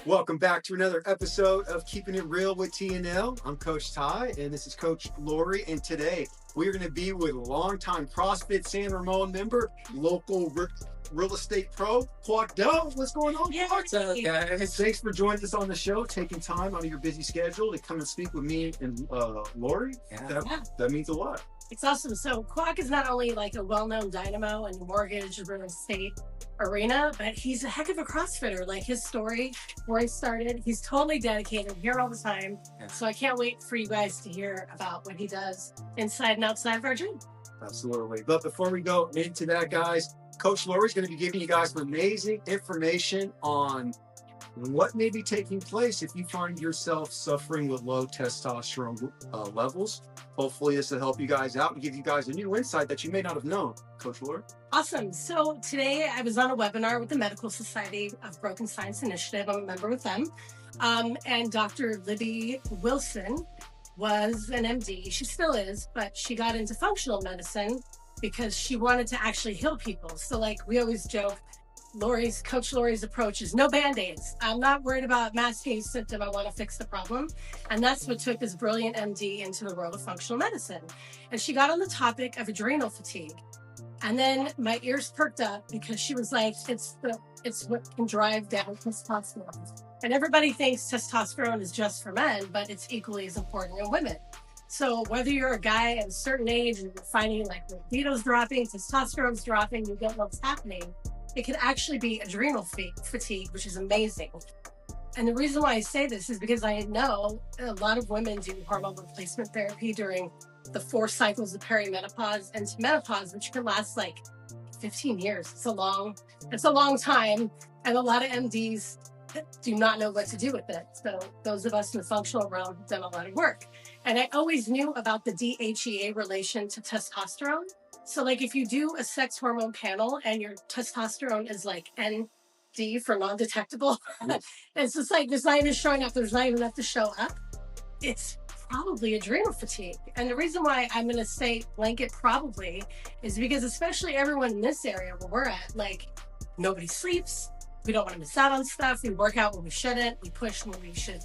Welcome back to another episode of Keeping It Real with TNL. I'm Coach Ty, and this is Coach Lori. And today we're going to be with longtime CrossFit San Ramon member, local real estate pro, Quoc Do. What's going on? Yeah, What's up, guys? Thanks for joining us on the show, taking time out of your busy schedule to come and speak with me and Lori. That means a lot. It's awesome. So Quoc is not only like a well-known dynamo in the mortgage real estate arena, but he's a heck of a CrossFitter. Like his story, where he started, he's totally dedicated here all the time. Yeah. So I can't wait for you guys to hear about what he does inside and outside of our gym. Absolutely. But before we go into that, guys, Coach Lori's going to be giving you guys some amazing information on what may be taking place if you find yourself suffering with low testosterone levels. Hopefully this will help you guys out and give you guys a new insight that you may not have known. Coach Lori? Awesome. So today I was on a webinar with the Medical Society of Broken Science Initiative. I'm a member with them. And Dr. Libby Wilson was an MD. She still is, but she got into functional medicine because she wanted to actually heal people. So like we always joke, Coach Lori's approach is no Band-Aids. I'm not worried about masking a symptom. I want to fix the problem. And that's what took this brilliant MD into the world of functional medicine. And she got on the topic of adrenal fatigue. And then my ears perked up because she was like, it's what can drive down testosterone. And everybody thinks testosterone is just for men, but it's equally as important in women. So whether you're a guy at a certain age and you're finding like libido's dropping, testosterone's dropping, you don't know what's happening, it can actually be adrenal fatigue, which is amazing. And the reason why I say this is because I know a lot of women do hormone replacement therapy during the 4 cycles of perimenopause into menopause, which can last like 15 years. It's a long time. And a lot of MDs do not know what to do with it. So those of us in the functional realm have done a lot of work. And I always knew about the DHEA relation to testosterone. So like if you do a sex hormone panel and your testosterone is like ND for non-detectable, it's just like there's not even showing up, there's not even enough to show up, it's probably adrenal fatigue. And the reason why I'm going to say blanket probably is because especially everyone in this area where we're at, like nobody sleeps, we don't want to miss out on stuff, we work out when we shouldn't, we push when we should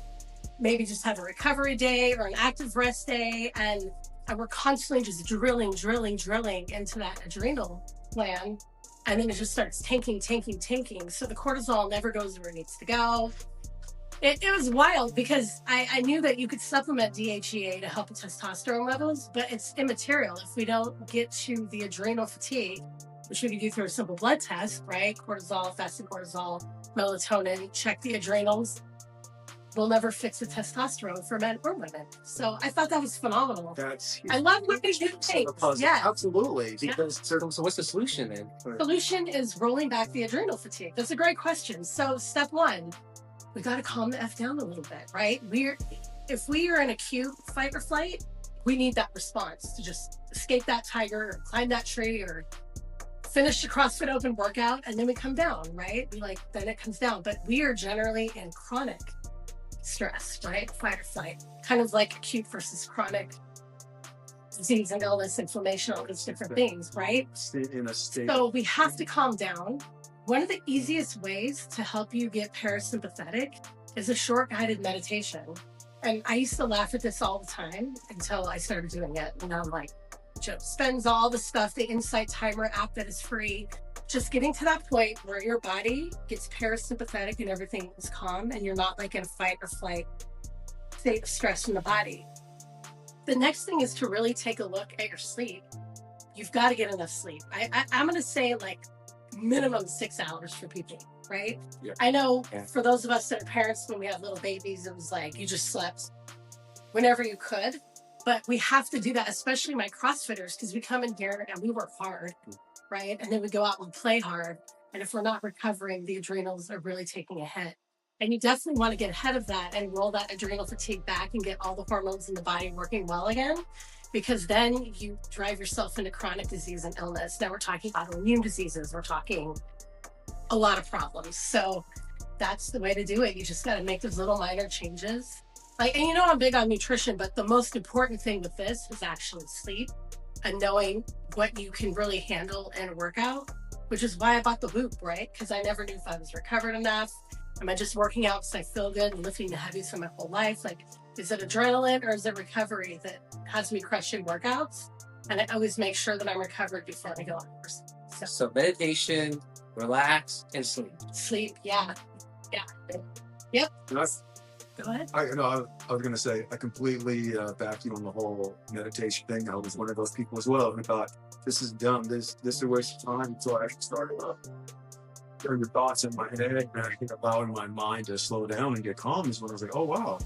maybe just have a recovery day or an active rest day, and we're constantly just drilling into that adrenal gland. And then it just starts tanking. So the cortisol never goes where it needs to go. It was wild because I knew that you could supplement DHEA to help with testosterone levels, but it's immaterial if we don't get to the adrenal fatigue, which we can do through a simple blood test, right? Cortisol, fasting cortisol, melatonin, check the adrenals. We'll never fix the testosterone for men or women. So I thought that was phenomenal. That's huge. I love what they do. Yeah, absolutely. Because so what's the solution then? Solution is rolling back the adrenal fatigue. That's a great question. So step 1, we got to calm the F down a little bit, right? If we are in acute fight or flight, we need that response to just escape that tiger or climb that tree or finish the CrossFit Open workout, and then we come down, right? Then it comes down. But we are generally in chronic stress, right? Fight or flight, kind of like acute versus chronic disease and illness, inflammation, all these different things, right? In a state. So we have to calm down. One of the easiest ways to help you get parasympathetic is a short guided meditation. And I used to laugh at this all the time until I started doing it. And I'm like, Joe spends all the stuff, the Insight Timer app that is free, just getting to that point where your body gets parasympathetic and everything is calm and you're not like in a fight or flight state of stress in the body. The next thing is to really take a look at your sleep. You've got to get enough sleep. I'm going to say like minimum 6 hours for people, right? Yeah. I know for those of us that are parents, when we have little babies, it was like you just slept whenever you could. But we have to do that, especially my CrossFitters, because we come in here and we work hard, right? And then we go out and play hard. And if we're not recovering, the adrenals are really taking a hit. And you definitely want to get ahead of that and roll that adrenal fatigue back and get all the hormones in the body working well again, because then you drive yourself into chronic disease and illness. Now we're talking autoimmune diseases. We're talking a lot of problems. So that's the way to do it. You just got to make those little minor changes. And you know, I'm big on nutrition, but the most important thing with this is actually sleep and knowing what you can really handle in a workout, which is why I bought the Whoop, right? Because I never knew if I was recovered enough. Am I just working out because I feel good and lifting the heaviest of my whole life? Like, is it adrenaline or is it recovery that has me crushing workouts? And I always make sure that I'm recovered before I go on. So meditation, relax, and sleep. Sleep, yeah. Yep. That's, Go ahead. I was gonna say I completely back you on the whole meditation thing. I was one of those people as well, and I thought this is dumb. This is a waste of time until I actually started hearing the thoughts in my head and actually allowing my mind to slow down and get calm is when I was like, oh wow,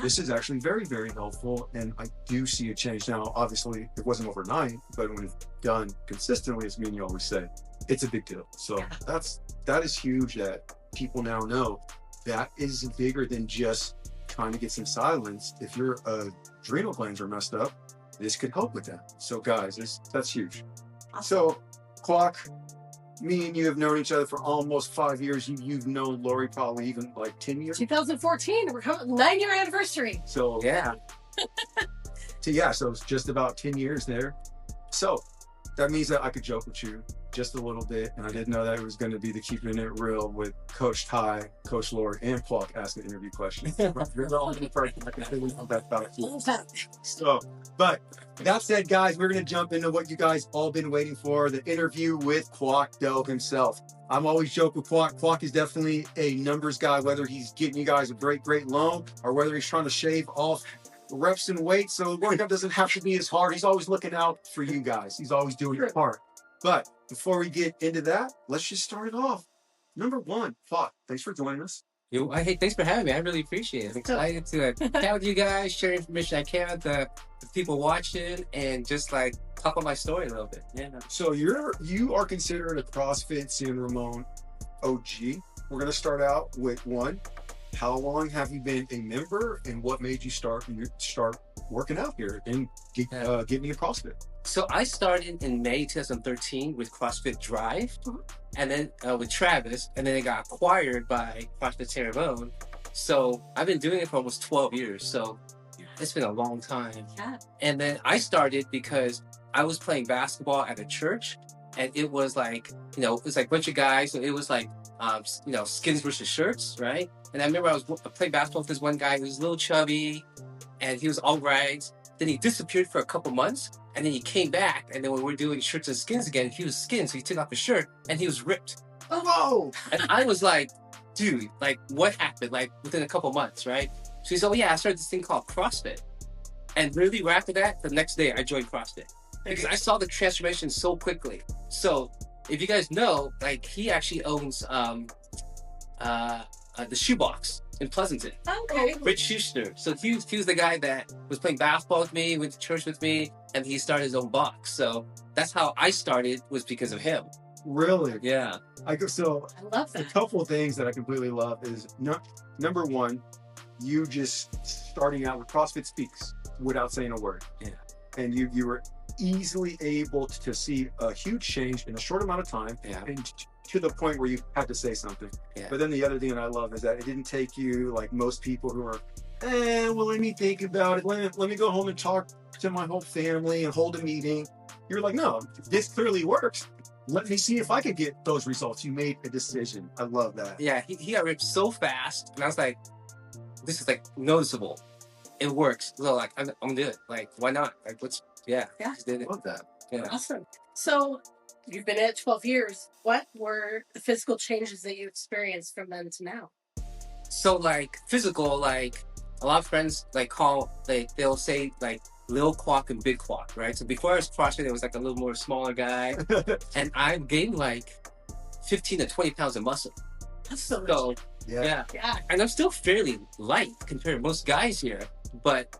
this is actually very, very helpful, and I do see a change. Now, obviously, it wasn't overnight, but when it's done consistently, as me and you always say, it's a big deal. So that is huge that people now know. That is bigger than just trying to get some silence. If your adrenal glands are messed up, this could help with that. So guys, that's huge. So Quoc, me and you have known each other for almost 5 years. You've known Lori probably even like 10 years. 2014, we're coming 9-year anniversary. So Yeah. So it's just about 10 years there. So that means that I could joke with you just a little bit, and I didn't know that it was going to be the Keeping It Real with Coach Ty, Coach Lori, and Quoc asking interview questions. You're the only person I can think of that about you. So, but that said, guys, we're going to jump into what you guys all been waiting for, the interview with Quoc Do himself. I'm always joking with Quoc. Quoc is definitely a numbers guy, whether he's getting you guys a great loan or whether he's trying to shave off reps and weight so the workout doesn't have to be as hard. He's always looking out for you guys. He's always doing his part. But before we get into that, let's just start it off. Number one, Quoc, thanks for joining us. Hey, thanks for having me. I really appreciate it. I'm excited to chat with you guys, share information I can with the people watching, and just like talk about my story a little bit. Yeah. So you are considered a CrossFit San Ramon OG. We're gonna start out with one. How long have you been a member, and what made you start working out here and getting into CrossFit? So I started in May 2013 with CrossFit Drive, and then with Travis, and then it got acquired by CrossFit San Ramon. So I've been doing it for almost 12 years. So it's been a long time. Yeah. And then I started because I was playing basketball at a church, and it was like, it was like a bunch of guys. So it was like, skins versus shirts, right? And I remember I was playing basketball with this one guy who was a little chubby, and he was all rags. Then he disappeared for a couple months, and then he came back. And then when we were doing shirts and skins again, he was skinned, so he took off his shirt, and he was ripped. Oh, whoa! And I was like, dude, like, what happened? Like, within a couple months, right? So he said, oh yeah, I started this thing called CrossFit. And literally right after that, the next day, I joined CrossFit. Because I saw the transformation so quickly. So, if you guys know, like, he actually owns the Shoebox in Pleasanton. Okay. Rich Schuster. So he was the guy that was playing basketball with me, went to church with me, and he started his own box. So that's how I started, was because of him. Really? Yeah. I love a that. couple of things that I completely love is number one, you just starting out with CrossFit Speaks without saying a word. Yeah. And you were easily able to see a huge change in a short amount of time. Yeah. And to the point where you had to say something. Yeah. But then the other thing that I love is that it didn't take you like most people who are, well, let me think about it. Let me go home and talk to my whole family and hold a meeting. You're like, no, this clearly works. Let me see if I can get those results. You made a decision. I love that. Yeah, he got ripped so fast, and I was like, this is like noticeable. It works. So like, I'm gonna do it. Like, why not? Like, just did I it. love that. Yeah. Awesome. So you've been at 12 years. What were the physical changes that you experienced from then to now? So like physical, like a lot of friends like they'll say like Lil Quoc and Big Quoc, right? So before I was CrossFit, it was like a little more smaller guy, and I gained like 15 to 20 pounds of muscle. That's so So yeah, and I'm still fairly light compared to most guys here, but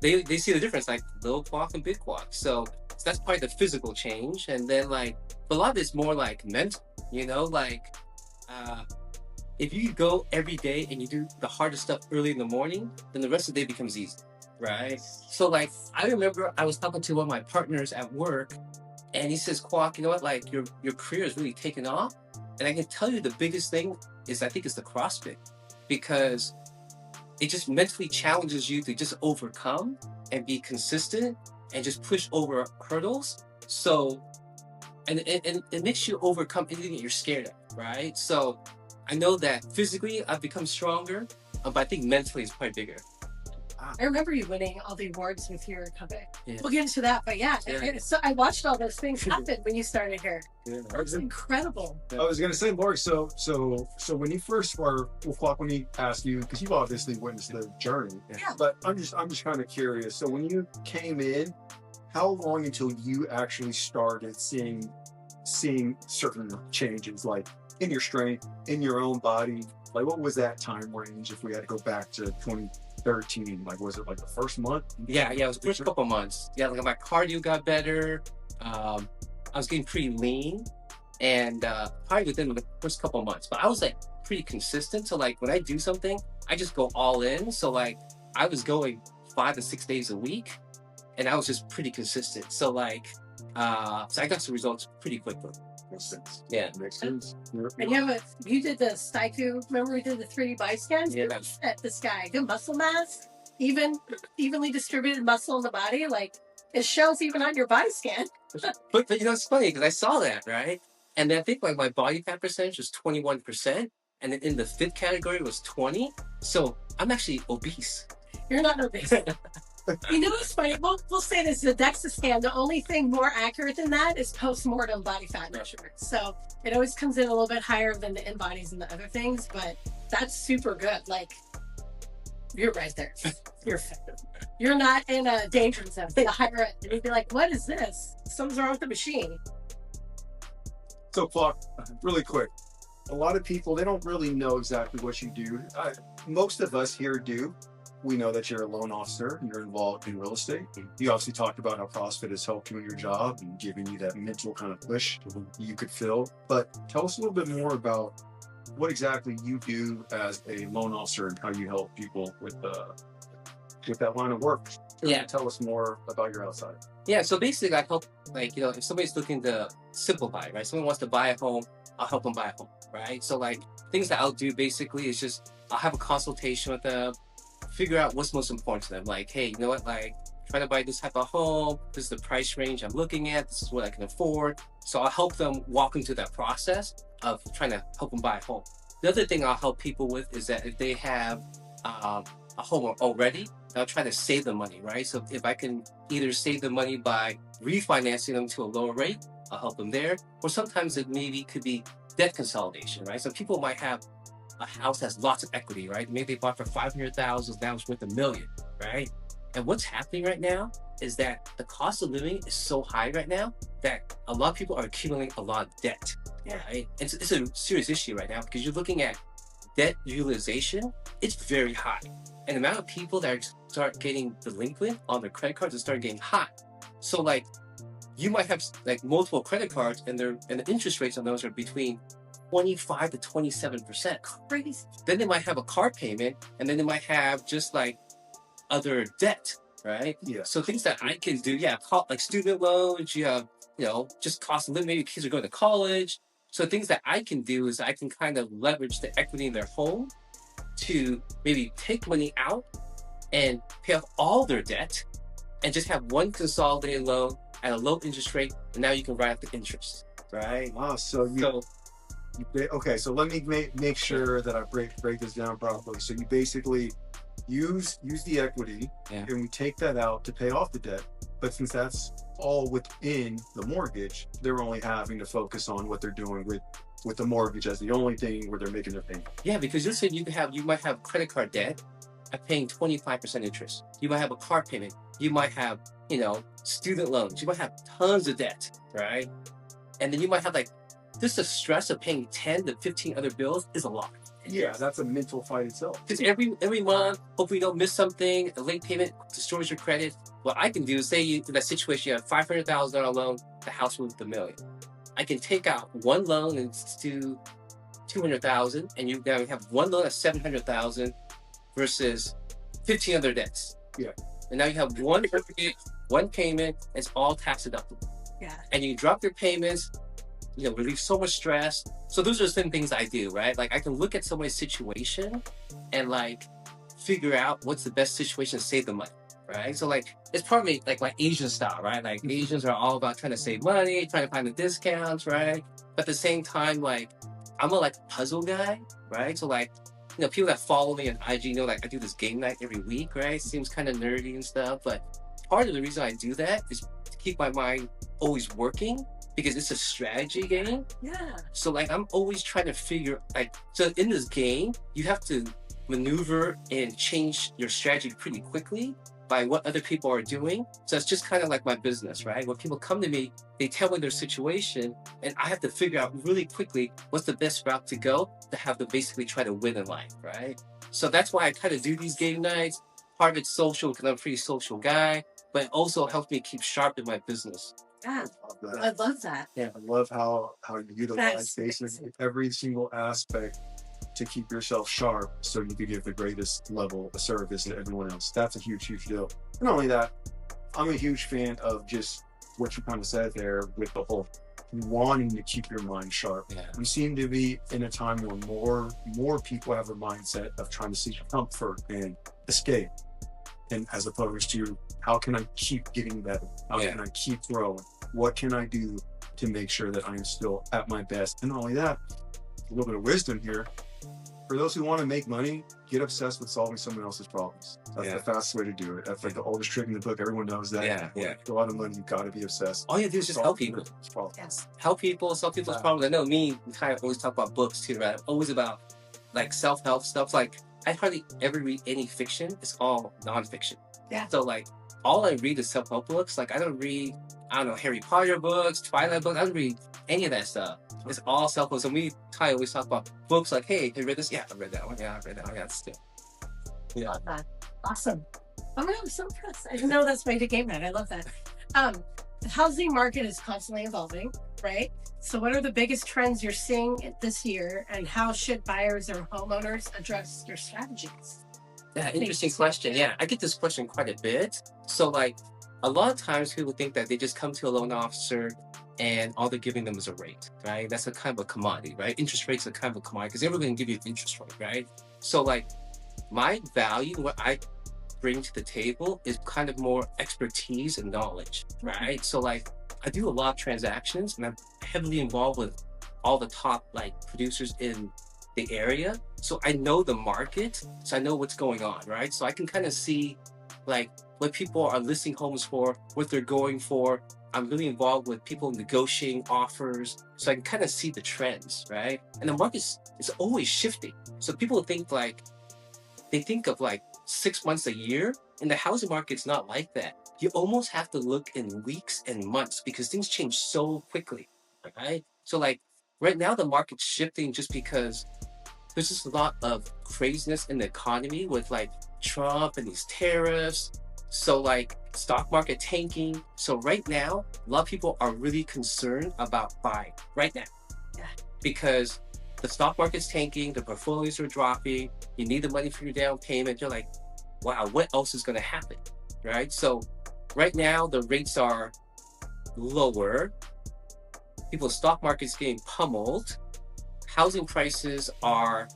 they see the difference, like Lil Quoc and Big Quoc. So that's probably the physical change, and then like a lot of it's more like mental, like if you go every day and you do the hardest stuff early in the morning, then the rest of the day becomes easy, right? So like I remember I was talking to one of my partners at work, and he says, Quoc, you know what, like your career is really taking off, and I can tell you the biggest thing is I think it's the CrossFit, because it just mentally challenges you to just overcome and be consistent and just push over hurdles. So, and it makes you overcome anything that you're scared of, right? So I know that physically I've become stronger, but I think mentally it's probably bigger. I remember you winning all the awards with your company. Yeah. We'll get into that, but yeah. So I watched all those things happen when you started here. Yeah. It was incredible. I was gonna say, Lori. So when you first were with Quoc, when he asked you, because you've obviously witnessed the journey. Yeah. But I'm just kind of curious. So when you came in, how long until you actually started seeing certain changes, like in your strength, in your own body? Like, what was that time range? If we had to go back to 2013, like, was it like the first month? Yeah, it was the first couple months. Yeah, like my cardio got better. I was getting pretty lean, and probably within the first couple months. But I was like pretty consistent. So like when I do something, I just go all in. So like I was going 5 to 6 days a week, and I was just pretty consistent. So like, so I got some results pretty quickly. Makes sense. Yeah. Makes sense. And you did the Staiku, remember we did the 3D body scans? Yeah. At this guy, good muscle mass, evenly distributed muscle in the body, like it shows even on your body scan. But you know, it's funny because I saw that, right? And then I think like my body fat percentage was 21%, and then in the fit category it was 20. So I'm actually obese. You're not obese. You know what's funny? We'll say this, the DEXA scan, the only thing more accurate than that is post-mortem body fat measurement. So it always comes in a little bit higher than the in-bodies and the other things, but that's super good. Like, you're right there. You're fit. You're not in a danger zone. The higher end. And you'd be like, what is this? Something's wrong with the machine. So, Quoc, really quick. A lot of people, they don't really know exactly what you do. Most of us here do. We know that you're a loan officer and you're involved in real estate. You obviously talked about how CrossFit has helped you in your job and given you that mental kind of push you could feel. But tell us a little bit more about what exactly you do as a loan officer and how you help people with that line of work. Yeah. Tell us more about your outside. Yeah, so basically I help, like, you know, if somebody's looking to simplify, right? Someone wants to buy a home, I'll help them buy a home, right? So like things that I'll do basically is just, I'll have a consultation with them, figure out what's most important to them. Like, hey, you know what, like trying to buy this type of home, this is the price range I'm looking at, this is what I can afford. So I'll help them walk into that process of trying to help them buy a home. The other thing I'll help people with is that if they have a home already, I'll try to save the money, right? So if I can either save the money by refinancing them to a lower rate, I'll help them there. Or sometimes it maybe could be debt consolidation, right? So people might have a house that has lots of equity, right? Maybe they bought for $500,000, now it's worth $1 million, right? And what's happening right now is that the cost of living is so high right now that a lot of people are accumulating a lot of debt, right? It's a serious issue right now because you're looking at debt utilization, it's very high. And the amount of people that start getting delinquent on their credit cards is start getting high. So like, you might have like multiple credit cards and the interest rates on those are between 25 to 27%. Crazy. Then they might have a car payment, and then they might have just like other debt, right? Yeah. So things that I can do, like student loans, you have, you know, just cost of living, maybe kids are going to college. So things that I can do is I can kind of leverage the equity in their home to maybe take money out and pay off all their debt and just have one consolidated loan at a low interest rate, and now you can write up the interest, right? Wow. Okay, so let me make sure that I break this down properly. So you basically use the equity, and we take that out to pay off the debt. But since that's all within the mortgage, they're only having to focus on what they're doing with the mortgage as the only thing where they're making their payment. Yeah, because you said you might have credit card debt at paying 25% interest. You might have a car payment. You might have, you know, student loans. You might have tons of debt, right? And then you might have like, just the stress of paying 10 to 15 other bills is a lot. Yeah, that's a mental fight itself. Because every month, hopefully you don't miss something, a late payment destroys your credit. What I can do is say in that situation, you have $500,000 loan, the house worth $1 million. I can take out one loan and do $200,000, and you now have one loan at $700,000 versus 15 other debts. Yeah. And now you have one mortgage, one payment, it's all tax deductible. Yeah. And you drop your payments, you know, relieve so much stress. So those are some things I do, right? Like I can look at somebody's situation and like figure out what's the best situation to save the money, right? So like, it's probably like my Asian style, right? Like Asians are all about trying to save money, trying to find the discounts, right? But at the same time, like I'm a like puzzle guy, right? So like, you know, people that follow me on IG know like I do this game night every week, right? Seems kind of nerdy and stuff, but part of the reason I do that is to keep my mind always working because it's a strategy game. Yeah. So like I'm always trying to figure like, so in this game, you have to maneuver and change your strategy pretty quickly by what other people are doing. So it's just kind of like my business, right? When people come to me, they tell me their situation and I have to figure out really quickly what's the best route to go to have them basically try to win in life, right? So that's why I kind of do these game nights. Part of it's social because I'm a pretty social guy, but it also helps me keep sharp in my business. Yeah. Love I that. love that. I love how you utilize That's basically every single aspect to keep yourself sharp so you can give the greatest level of service to everyone else. That's a huge, huge deal. And not only that, I'm a huge fan of just what you kind of said there with the whole wanting to keep your mind sharp. Yeah. We seem to be in a time where more people have a mindset of trying to seek comfort and escape, and as opposed to how can I keep getting better? How can I keep growing? What can I do to make sure that I'm still at my best? And not only that, a little bit of wisdom here. For those who want to make money, get obsessed with solving someone else's problems. That's the fastest way to do it. That's like the oldest trick in the book. Everyone knows that. For a lot of money, you've got to be obsessed. All you do is just help people. Yes. Help people, solve people's problems. I know me, we kind of always talk about books too, right? Always about like self-help stuff. Like I hardly ever read any fiction. It's all nonfiction. Yeah. So like all I read is self-help books. Like I don't read, I don't know, Harry Potter books, Twilight books. I don't read any of that stuff. It's all self-help. So we kind of always talk about books like, hey, have you read this? Yeah, I read that one. Yeah, I read that one. Yeah, it's good. I love that. Awesome. Oh my God, I'm so impressed. I didn't know that's my game night. I love that. The housing market is constantly evolving, right? So what are the biggest trends you're seeing this year, and how should buyers or homeowners address your strategies? Yeah, interesting question. Yeah, I get this question quite a bit. So like a lot of times people think that they just come to a loan officer and all they're giving them is a rate, right? That's a kind of a commodity, right? Interest rates are kind of a commodity because they're never going to give you an interest rate, right? So like my value, what I bring to the table is kind of more expertise and knowledge, right? So like I do a lot of transactions and I'm heavily involved with all the top like producers in the area. So I know the market, so I know what's going on, right? So I can kind of see like what people are listing homes for, what they're going for. I'm really involved with people negotiating offers, so I can kind of see the trends, right? And the market is always shifting. So people think like, they think of like 6 months a year, and the housing market's not like that. You almost have to look in weeks and months because things change so quickly, right? So like right now the market's shifting just because there's just a lot of craziness in the economy with like Trump and these tariffs. So like stock market tanking. So right now, a lot of people are really concerned about buying right now. Yeah. Because the stock market's tanking, the portfolios are dropping, you need the money for your down payment. You're like, wow, what else is going to happen, right? So right now, the rates are lower. People's stock market's getting pummeled. Housing prices are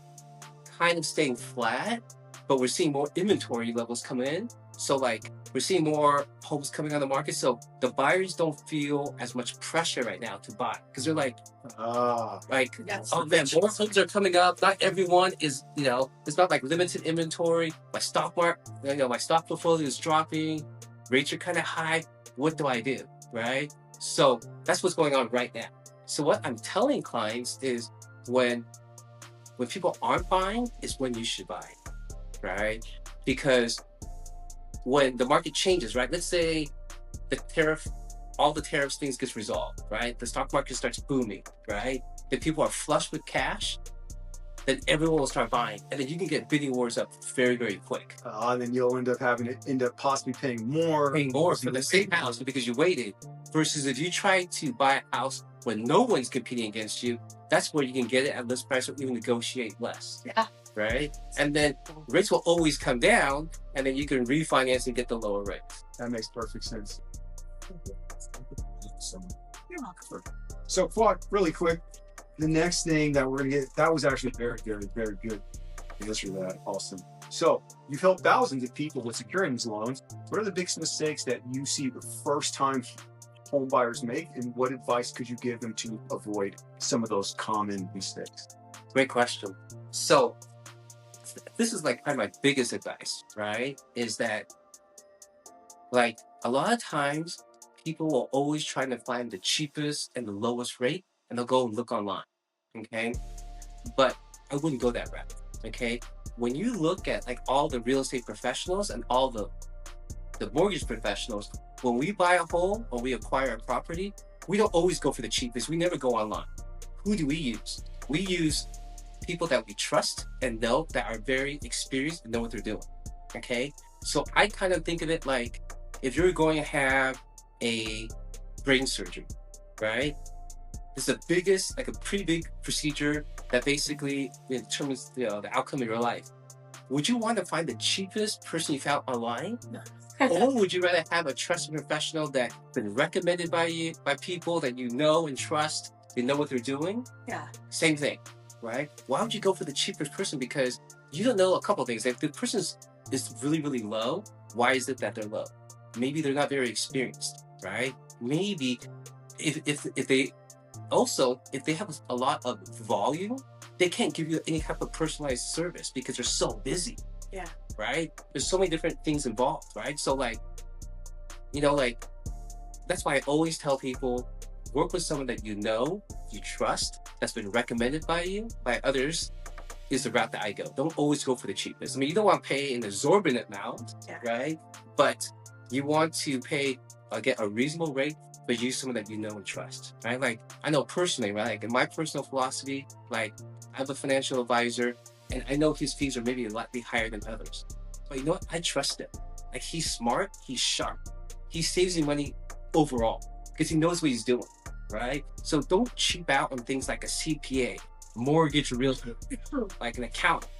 kind of staying flat, but we're seeing more inventory levels come in. So like we're seeing more homes coming on the market. So the buyers don't feel as much pressure right now to buy because they're like, oh man, more homes are coming up. Not everyone is, you know, it's not like limited inventory. My stock market, you know, my stock portfolio is dropping. Rates are kind of high. What do I do, right? So that's what's going on right now. So what I'm telling clients is when people aren't buying is when you should buy, right? Because when the market changes, right? Let's say all the tariffs things gets resolved, right? The stock market starts booming, right? Then people are flush with cash, then everyone will start buying. And then you can get bidding wars up very, very quick. And then you'll end up possibly paying more for the same house because you waited. Versus if you try to buy a house when no one's competing against you, that's where you can get it at list price or even negotiate less. Yeah. Right? And then rates will always come down and then you can refinance and get the lower rates. That makes perfect sense. You're welcome. So Quoc, really quick, the next thing that we're gonna get, that was actually very, very, very good answer to that. Awesome. So you've helped thousands of people with securing these loans. What are the biggest mistakes that you see the first time home buyers make, and what advice could you give them to avoid some of those common mistakes? Great question. So this is like probably my biggest advice, right? Is that like a lot of times people will always try to find the cheapest and the lowest rate, and they'll go and look online. Okay. But I wouldn't go that route. Okay. When you look at like all the real estate professionals and all the mortgage professionals, when we buy a home or we acquire a property, we don't always go for the cheapest. We never go online. Who do we use? We use people that we trust and know that are very experienced and know what they're doing. Okay. So I kind of think of it like if you're going to have a brain surgery, right? It's the biggest, like a pretty big procedure that basically determines the outcome of your life. Would you want to find the cheapest person you found online? No. Or would you rather have a trusted professional that's been recommended by you, by people that you know and trust, they know what they're doing? Yeah. Same thing, right? Why would you go for the cheapest person? Because you don't know a couple of things. If the person is really, really low, why is it that they're low? Maybe they're not very experienced, right? Maybe if they have a lot of volume, they can't give you any type of personalized service because they're so busy. Yeah. Right? There's so many different things involved, right? So like, that's why I always tell people, work with someone that you know, you trust, that's been recommended by you, by others, is the route that I go. Don't always go for the cheapest. I mean, you don't want to pay an exorbitant amount, right? But you want to get a reasonable rate, but use someone that you know and trust, right? Like, I know personally, right? Like in my personal philosophy, like I have a financial advisor and I know his fees are maybe a lot higher than others. But you know what? I trust him. Like he's smart, he's sharp. He saves you money overall because he knows what he's doing, right? So don't cheap out on things like a CPA, mortgage, real estate, like an accountant.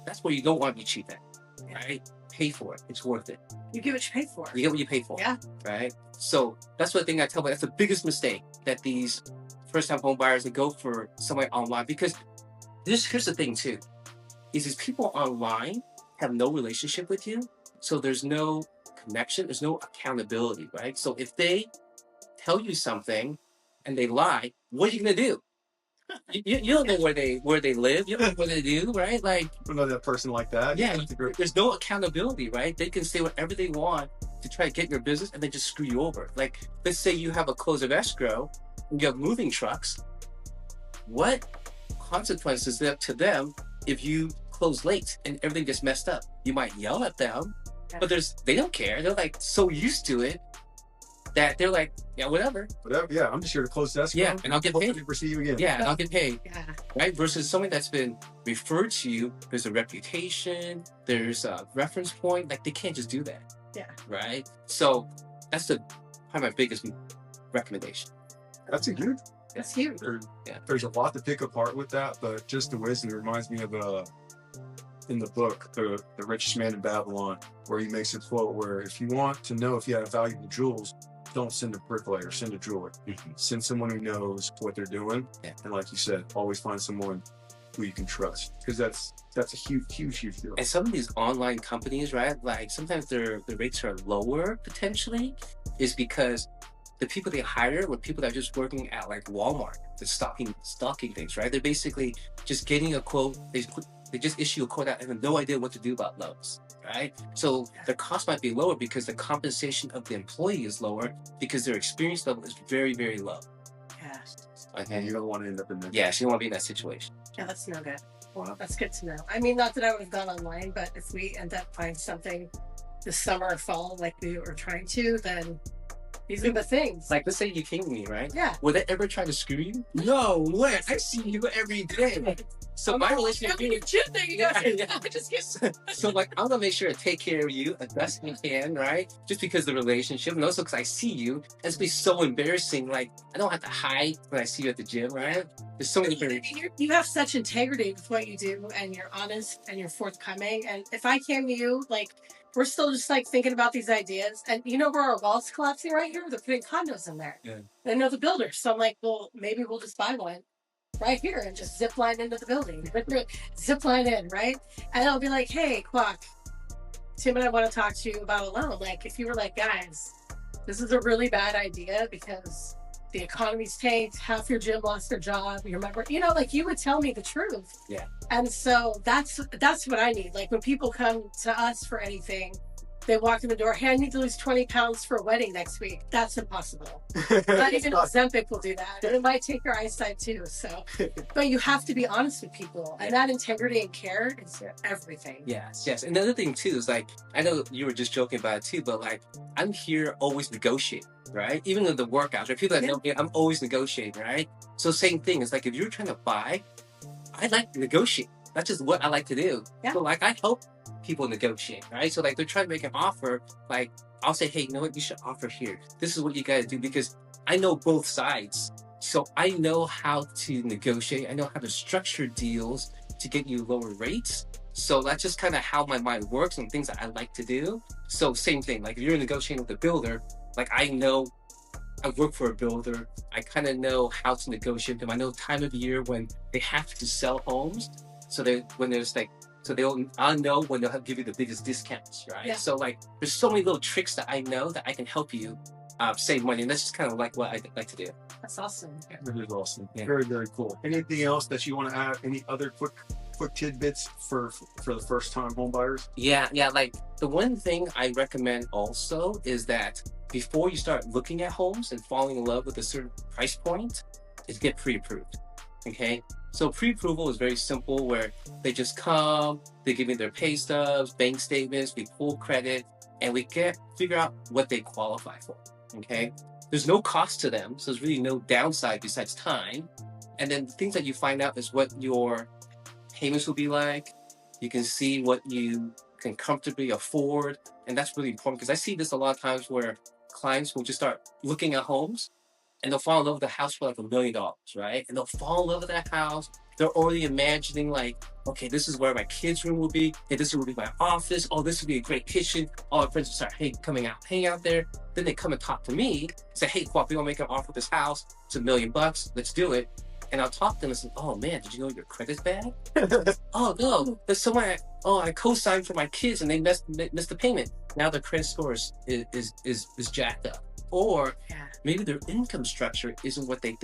That's where you don't want to be cheap at, right? Pay for it. It's worth it. You get what you pay for. You get what you pay for. Yeah. Right? So that's the thing I tell them. That's the biggest mistake that these first-time home buyers, they go for somewhere online. Because here's the thing too, is these people online have no relationship with you. So there's no connection. There's no accountability, right? So if they tell you something and they lie, what are you going to do? You don't know where they live. You don't know what they do, right? Like, I don't know that person like that. Yeah, there's no accountability, right? They can say whatever they want to try to get your business and then just screw you over. Like, let's say you have a close of escrow and you have moving trucks. What consequences is to them if you close late and everything gets messed up? You might yell at them, but they don't care. They're like so used to it that they're like, yeah, whatever. Yeah, I'm just here to close the escrow. Yeah, and I'll get paid. Never see you again. Yeah, and I'll get paid. Yeah. Right? Versus something that's been referred to you, there's a reputation, there's a reference point. Like, they can't just do that. Yeah. Right? So that's probably my biggest recommendation. That's a huge. That's huge. There's a lot to pick apart with that, but just the wisdom, it reminds me of in the book, the Richest Man in Babylon, where he makes a quote where if you want to know if you have valuable jewels, don't send a bricklayer, send a jeweler. Send someone who knows what they're doing. Yeah. And like you said, always find someone who you can trust, because that's a huge deal. And some of these online companies, right? Like sometimes their rates are lower potentially, is because the people they hire were people that are just working at like Walmart, the stocking things, right? They're basically just getting a quote. They just issue a quote out and have no idea what to do about loans, right? So their cost might be lower because the compensation of the employee is lower because their experience level is very, very low. Yes. Okay. You don't want to end up in that. Yeah, so you don't want to be in that situation. Yeah, that's no good. Well, that's good to know. I mean, not that I would have gone online, but if we end up finding something this summer or fall like we were trying to, then these are the things. Like, let's say you came to me, right? Yeah. Would they ever try to screw you? No way. I see you every day. So my relationship. There you go. I just get. So like, I'm gonna make sure to take care of you as best we can, right? Just because of the relationship, and also because I see you. It's be so embarrassing. Like, I don't have to hide when I see you at the gym, right? There's so many different. You have such integrity with what you do, and you're honest and you're forthcoming. And if I came to you, like, we're still just like thinking about these ideas, and you know where our wall's collapsing right here? They're putting condos in there. Yeah. They know the builders, so I'm like, well, maybe we'll just buy one right here and just zip line into the building. Zip line in, right? And I'll be like, hey, Quoc, Tim and I want to talk to you about a loan. Like, if you were like, guys, this is a really bad idea because the economy's tanked, half your gym lost their job, you remember, you know, like you would tell me the truth. Yeah. And so that's what I need. Like when people come to us for anything, they walk in the door, hey, I need to lose 20 pounds for a wedding next week. That's impossible. Not even Ozempic will do that. And it might take your eyesight too. So, but you have to be honest with people. And that integrity and care is everything. Yes. And the other thing too is like, I know you were just joking about it too, but like, I'm here always negotiating, right? Even with the workouts, right? People that know me, I'm always negotiating, right? So same thing. It's like, if you're trying to buy, I like to negotiate. That's just what I like to do. Yeah. So like, I help people negotiate, right? So like, they're trying to make an offer. Like, I'll say, hey, you know what? You should offer here. This is what you got to do, because I know both sides. So I know how to negotiate. I know how to structure deals to get you lower rates. So that's just kind of how my mind works and things that I like to do. So same thing, like if you're negotiating with a builder, like I know I work for a builder. I kind of know how to negotiate them. I know time of year when they have to sell homes. So when there's like, I know when they'll give you the biggest discounts, right? Yeah. So like, there's so many little tricks that I know that I can help you save money. And that's just kind of like what I like to do. That's awesome. That is awesome. Yeah. Very, very cool. Anything else that you want to add? Any other quick tidbits for the first time home buyers? Yeah. Like the one thing I recommend also is that before you start looking at homes and falling in love with a certain price point, is get pre-approved. Okay. So pre-approval is very simple, where they just come, they give me their pay stubs, bank statements, we pull credit, and we figure out what they qualify for. Okay. There's no cost to them, so there's really no downside besides time. And then the things that you find out is what your payments will be like. You can see what you can comfortably afford. And that's really important, because I see this a lot of times where clients will just start looking at homes and they'll fall in love with the house for like $1 million, right? And they'll fall in love with that house. They're already imagining like, okay, this is where my kids' room will be. Hey, this will be my office. Oh, this will be a great kitchen. All our friends will start hang out there. Then they come and talk to me, say, hey, Quoc, we want to make an offer for this house. It's $1 million. Let's do it. And I'll talk to them and say, oh man, did you know your credit's bad? Oh no, there's someone, I co-signed for my kids and they missed the payment. Now their credit score is jacked up. Or maybe their income structure isn't what they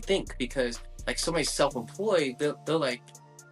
think, because like somebody self-employed, they'll like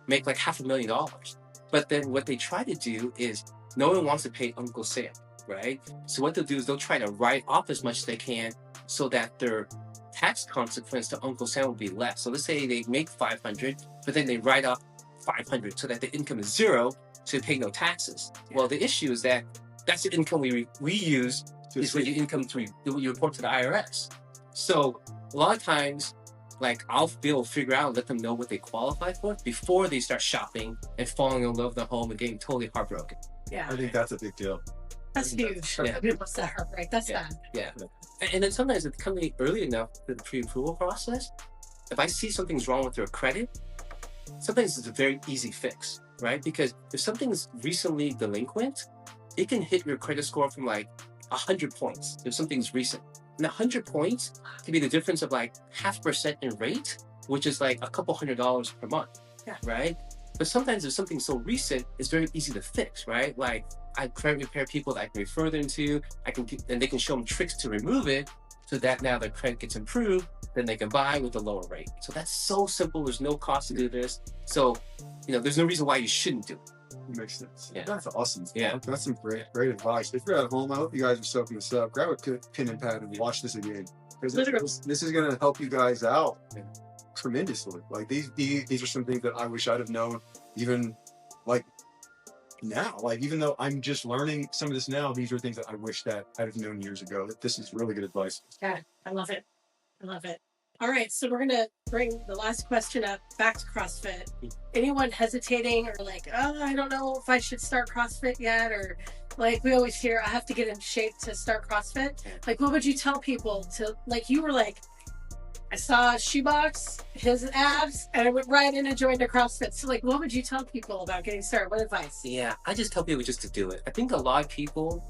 make like $500,000. But then what they try to do is, no one wants to pay Uncle Sam, right? So what they'll do is they'll try to write off as much as they can so that their tax consequence to Uncle Sam will be less. So let's say they make 500, but then they write off 500 so that the income is zero, so they pay no taxes. Well, the issue is that that's the income we use is what your income you report to the IRS. So a lot of times, like I'll be able to figure out and let them know what they qualify for before they start shopping and falling in love with the home and getting totally heartbroken. Yeah. I think that's a big deal. That's huge. Yeah. What's that heartbreak? That's bad. Yeah. And then sometimes if it comes early enough to the pre-approval process, if I see something's wrong with their credit, sometimes it's a very easy fix, right? Because if something's recently delinquent, it can hit your credit score from like 100 points if something's recent. And 100 points can be the difference of like 0.5% in rate, which is like a couple $100 per month, right? But sometimes if something's so recent, it's very easy to fix, right? Like I credit repair people that I can refer them to, and they can show them tricks to remove it so that now their credit gets improved, then they can buy with a lower rate. So that's so simple. There's no cost to do this. So, there's no reason why you shouldn't do it. Makes sense. Yeah. That's awesome. Yeah. That's some great advice. If you're at home, I hope you guys are soaking this up. Grab a pen and pad and watch this again. Because this is going to help you guys out tremendously. Like these are some things that I wish I'd have known even like now. Like even though I'm just learning some of this now, these are things that I wish that I'd have known years ago. This is really good advice. Yeah, I love it. All right, so we're going to bring the last question up back to CrossFit. Anyone hesitating or like, I don't know if I should start CrossFit yet, or like we always hear, I have to get in shape to start CrossFit. Like, what would you tell people to, like, you were like, I saw Shoebox, his abs, and I went right in and joined a CrossFit. So like, what would you tell people about getting started? What advice? Yeah, I just tell people just to do it. I think a lot of people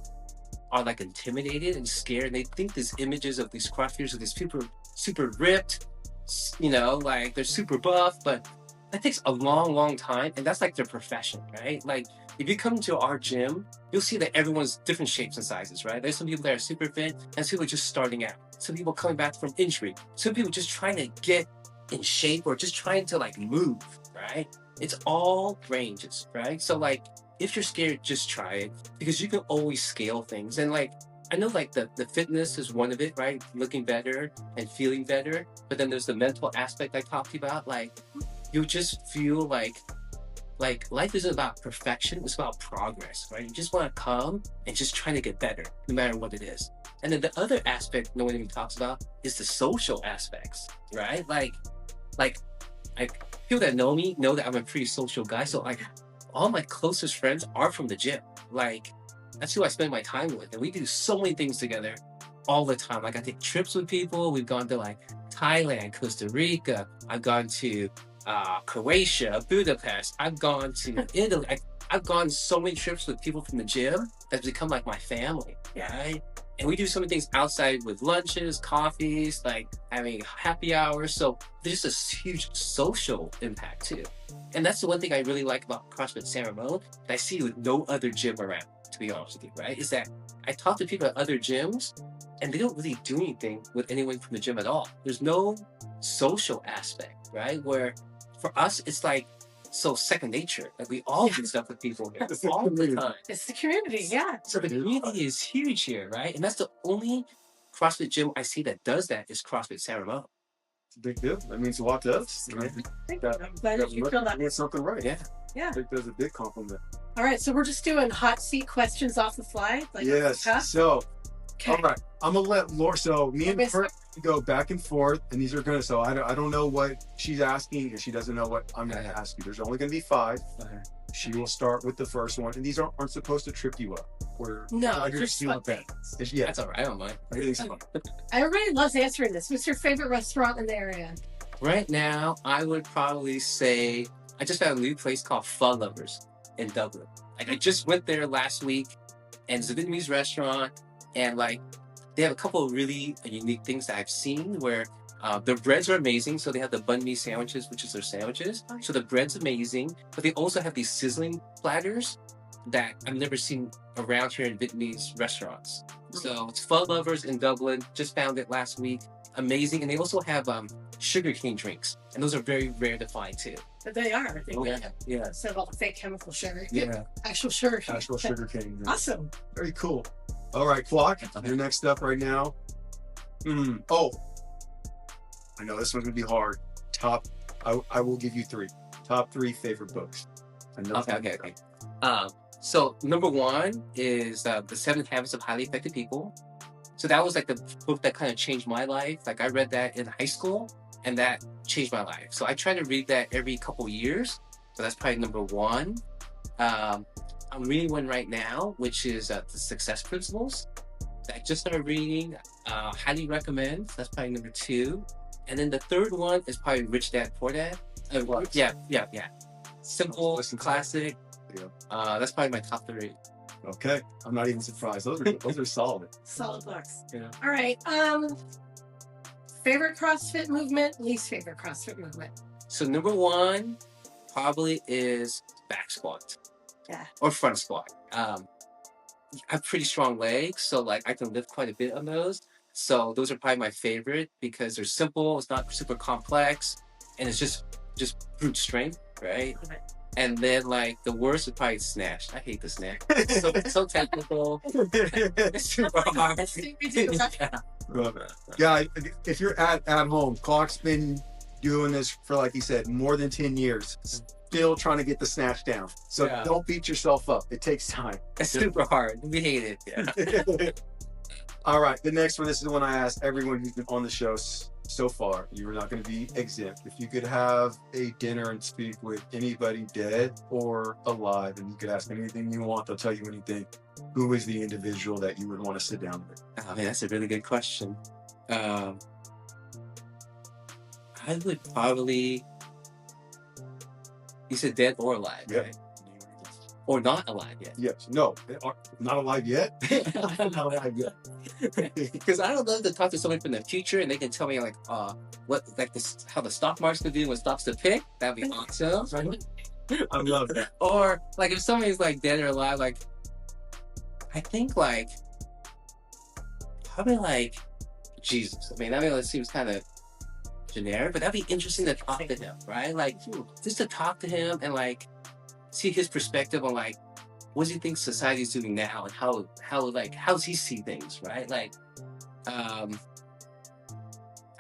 are like intimidated and scared, and they think these images of these CrossFitters of these people super ripped, like they're super buff, but that takes a long time, and that's like their profession, right? Like if you come to our gym, you'll see that everyone's different shapes and sizes, right? There's some people that are super fit, and some people just starting out. Some people coming back from injury. Some people just trying to get in shape or just trying to like move, right? It's all ranges, right? So like, if you're scared, just try it, because you can always scale things. And like, I know like the fitness is one of it, right? Looking better and feeling better. But then there's the mental aspect I talked about. Like, you just feel like life isn't about perfection, it's about progress, right? You just want to come and just trying to get better, no matter what it is. And then the other aspect no one even talks about is the social aspects, right? Like people that know me know that I'm a pretty social guy. So like all my closest friends are from the gym. Like that's who I spend my time with. And we do so many things together all the time. Like I take trips with people. We've gone to like Thailand, Costa Rica. I've gone to Croatia, Budapest. I've gone to Italy. I've gone so many trips with people from the gym that's become like my family, right? And we do so many things outside with lunches, coffees, like having happy hours. So there's this huge social impact too. And that's the one thing I really like about CrossFit San Ramon that I see with no other gym around, to be honest with you, right? Is that I talk to people at other gyms and they don't really do anything with anyone from the gym at all. There's no social aspect, right? Where for us, it's like so second nature. Like we all do stuff with people here all the time. It's the community, yeah. So the community is huge here, right? And that's the only CrossFit gym I see that does that is CrossFit San Ramon. It's a big deal. That means a lot to us. Thank you. I'm glad that you feel that. That's something right. Yeah. Yeah. I think that's a big compliment. All right, so we're just doing hot seat questions off the fly. Like Yes. off the cuff? So, Okay. all right. I'm gonna let Laura. So me and Miss- her go back and forth, and these are gonna. So I don't know what she's asking, and she doesn't know what I'm gonna ask you. There's only gonna be 5. She will start with the first one, and these aren't supposed to trip you up. Or No, just just fun that. things. Yeah, That's all right. I don't mind. everything's fun. Everybody loves answering this. What's your favorite restaurant in the area? Right now, I would probably say I just found a new place called Fun Lovers in Dublin. Like I just went there last week, and it's a Vietnamese restaurant, and like they have a couple of really unique things that I've seen where the breads are amazing. So they have the banh mi sandwiches, which is their sandwiches. So the bread's amazing, but they also have these sizzling platters that I've never seen around here in Vietnamese restaurants. So it's Fun Lovers in Dublin. Just found it last week. Amazing. And they also have sugarcane drinks, and those are very rare to find too. But they are. They Yeah. instead of all the fake chemical sugar. Yeah, Actual sugar. actual sugar cane. Awesome. Very cool. All right, Quoc, you're next up right now. Oh, I know this one's gonna be hard. I will give you 3. Top 3 favorite books. Okay. So number 1 is The 7 Habits of Highly Effective People. So that was like the book that kind of changed my life. Like I read that in high school, and that changed my life. So I try to read that every couple years. So that's probably number 1. I'm reading one right now, which is The Success Principles. That I just started reading. Highly recommend. That's probably number 2. And then the third one is probably Rich Dad Poor Dad. Yeah. Simple, classic. Yeah. That's probably my top 3. Okay, I'm not even surprised. Those are solid. Solid books. Yeah. All right. Favorite CrossFit movement, least favorite CrossFit movement. So number 1 probably is back squat. Yeah. Or front squat. I have pretty strong legs, so like I can lift quite a bit on those. So those are probably my favorite because they're simple, it's not super complex, and it's just brute strength, right? Okay. And then like the worst is probably snatch. I hate the snatch. It's so technical. It's super hard. Yeah, if you're at home, Quoc's been doing this for, like he said, more than 10 years. Still trying to get the snatch down. So don't beat yourself up. It takes time. It's super hard. We hate it. Yeah. All right, the next one. This is the one I asked everyone who's been on the show so far. You are not going to be exempt. If you could have a dinner and speak with anybody dead or alive, and you could ask anything you want, they'll tell you anything, who is the individual that you would want to sit down with? Oh man, that's a really good question. I would probably. You said dead or alive, right? Or not alive yet? Yes. No. Not alive yet? Not alive yet. Because I would love to talk to someone from the future and they can tell me like what like this how the stock market's gonna do when stocks to pick. That'd be awesome. I love that. Or like if somebody's like dead or alive, like I think like probably like Jesus. I mean, that seems kind of generic, but that'd be interesting to talk to him, right? Like just to talk to him and like see his perspective on like what do you think society's doing now and how does he see things, right? Like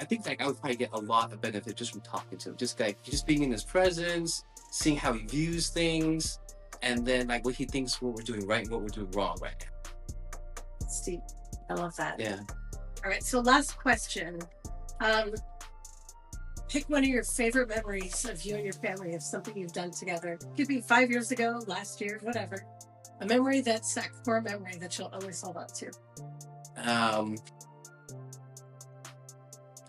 I think like I would probably get a lot of benefit just from talking to him, just being in his presence, seeing how he views things, and then like what he thinks what we're doing right and what we're doing wrong right now. Steve, I love that. Yeah. All right, so last question. Pick one of your favorite memories of you and your family of something you've done together. It could be 5 years ago, last year, whatever. A memory that's a core memory that you'll always hold on to.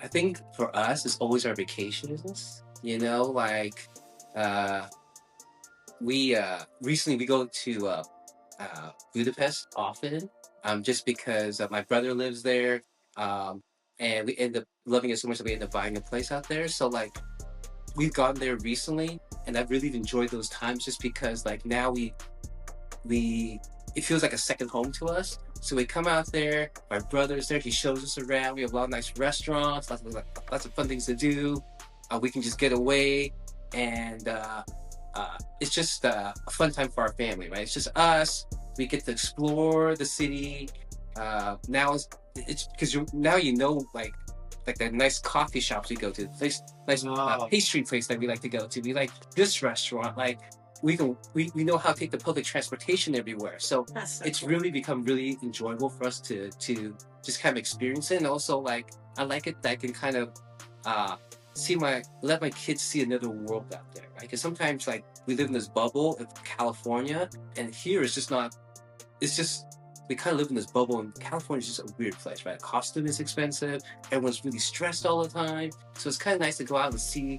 I think for us, it's always our vacations. You know, like we recently we go to Budapest often, just because my brother lives there, and we end up loving it so much that we end up buying a place out there. So like we've gone there recently, and I've really enjoyed those times just because like now we it feels like a second home to us. So we come out there, my brother's there, he shows us around, we have a lot of nice restaurants, lots of fun things to do. We can just get away, and it's just a fun time for our family, right? It's just us, we get to explore the city. Now it's because now you know like the nice coffee shops we go to, nice pastry place that we like to go to. We like this restaurant, like we know how to take the public transportation everywhere. So it's cool. Really become really enjoyable for us to just kind of experience it. And also like I like it that I can kind of let my kids see another world out there, right? Because sometimes like we live in this bubble of California, and here it's just not. It's just we kind of live in this bubble, and California is just a weird place, right? Costume is expensive. Everyone's really stressed all the time. So it's kind of nice to go out and see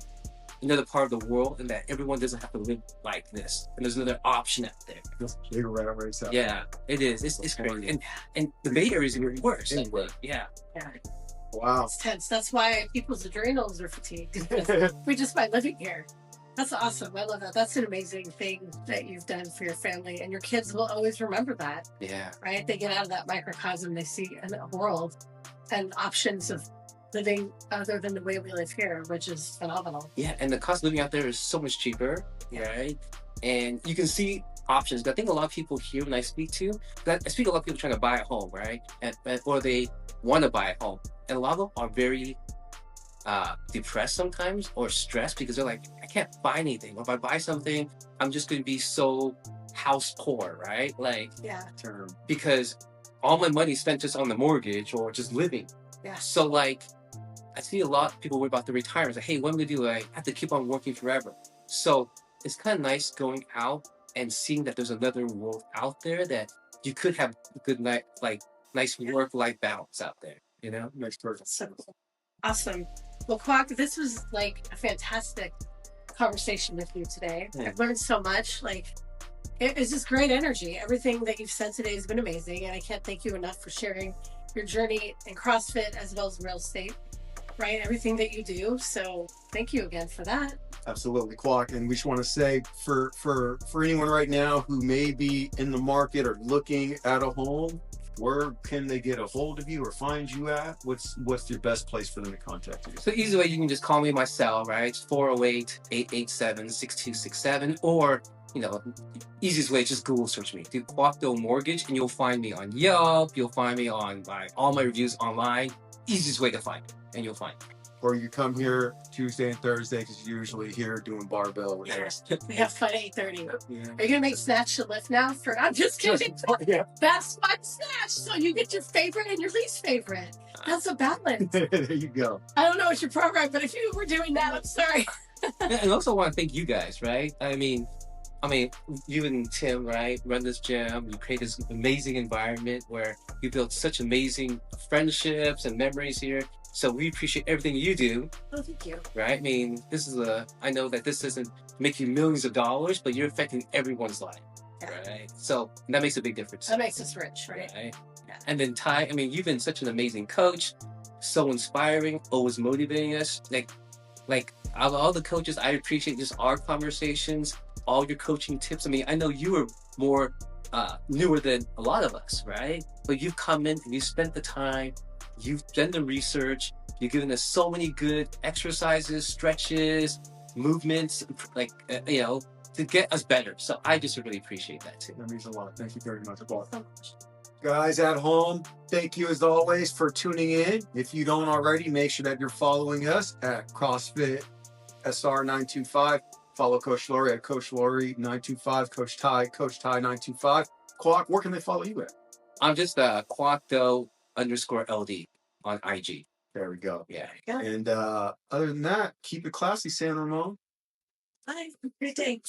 another part of the world, and that everyone doesn't have to live like this. And there's another option out there. Big rat race out there. It is. It's great. And the Bay Area is even worse. Yeah. Wow. It's tense. That's why people's adrenals are fatigued. We just by living here. That's awesome. I love that. That's an amazing thing that you've done for your family, and your kids will always remember that. Yeah. Right? They get out of that microcosm, they see a world and options of living other than the way we live here, which is phenomenal. Yeah, and the cost of living out there is so much cheaper, right? And you can see options. I think a lot of people here when I speak to, I speak to a lot of people trying to buy a home, right? Or they want to buy a home. And a lot of them are very depressed sometimes or stressed because they're like, I can't buy anything. Or if I buy something, I'm just going to be so house poor, right? Like, because all my money is spent just on the mortgage or just living. Yeah. So like, I see a lot of people worry about the retirement. Like, hey, what am I going to do? I have to keep on working forever. So it's kind of nice going out and seeing that there's another world out there that you could have a good night, like nice work-life balance out there, you know? Makes perfect. So awesome. Well, Quoc, this was like a fantastic conversation with you today. I've learned so much. Like, it's just great energy. Everything that you've said today has been amazing, and I can't thank you enough for sharing your journey in CrossFit as well as real estate, right? Everything that you do. So thank you again for that. Absolutely, Quoc. And we just want to say for anyone right now who may be in the market or looking at a home, where can they get a hold of you or find you at? What's your best place for them to contact you? So easy way, you can just call me my cell, right? It's 408-887-6267, or you know, easiest way, just Google search me. Do Quoc Do Mortgage, and you'll find me on Yelp. You'll find me on all my reviews online. Easiest way to find me, and you'll find me. Or you come here Tuesday and Thursday because you're usually here doing barbell with us. We have fun at 8:30. Are you gonna make snatch to lift now? I'm just kidding. That's my snatch. So you get your favorite and your least favorite. That's a balance. There you go. I don't know what your program, but if you were doing that, I'm sorry. And I also want to thank you guys, right? I mean, you and Tim, right, run this gym. You create this amazing environment where you build such amazing friendships and memories here. So we appreciate everything you do. Oh, thank you. Right? I mean, I know that this doesn't make you millions of dollars, but you're affecting everyone's life. Yeah. Right? So that makes a big difference. That makes us rich, right? Yeah. And then Ty, you've been such an amazing coach, so inspiring, always motivating us. Like all the coaches, I appreciate just our conversations all your coaching tips. I mean, I know you were more newer than a lot of us, right? But you've come in and you spent the time, you've done the research, you've given us so many good exercises, stretches, movements, like, to get us better. So I just really appreciate that too. That means a lot. Thank you very much, Paul. Guys at home, thank you as always for tuning in. If you don't already, make sure that you're following us at CrossFit SR 925. Follow Coach Laurie at Coach Laurie 925, Coach Ty 925. Quoc, where can they follow you at? I'm just Quoc Do _LD on IG. There we go. Yeah. And other than that, keep it classy, San Ramon. Bye. Great day.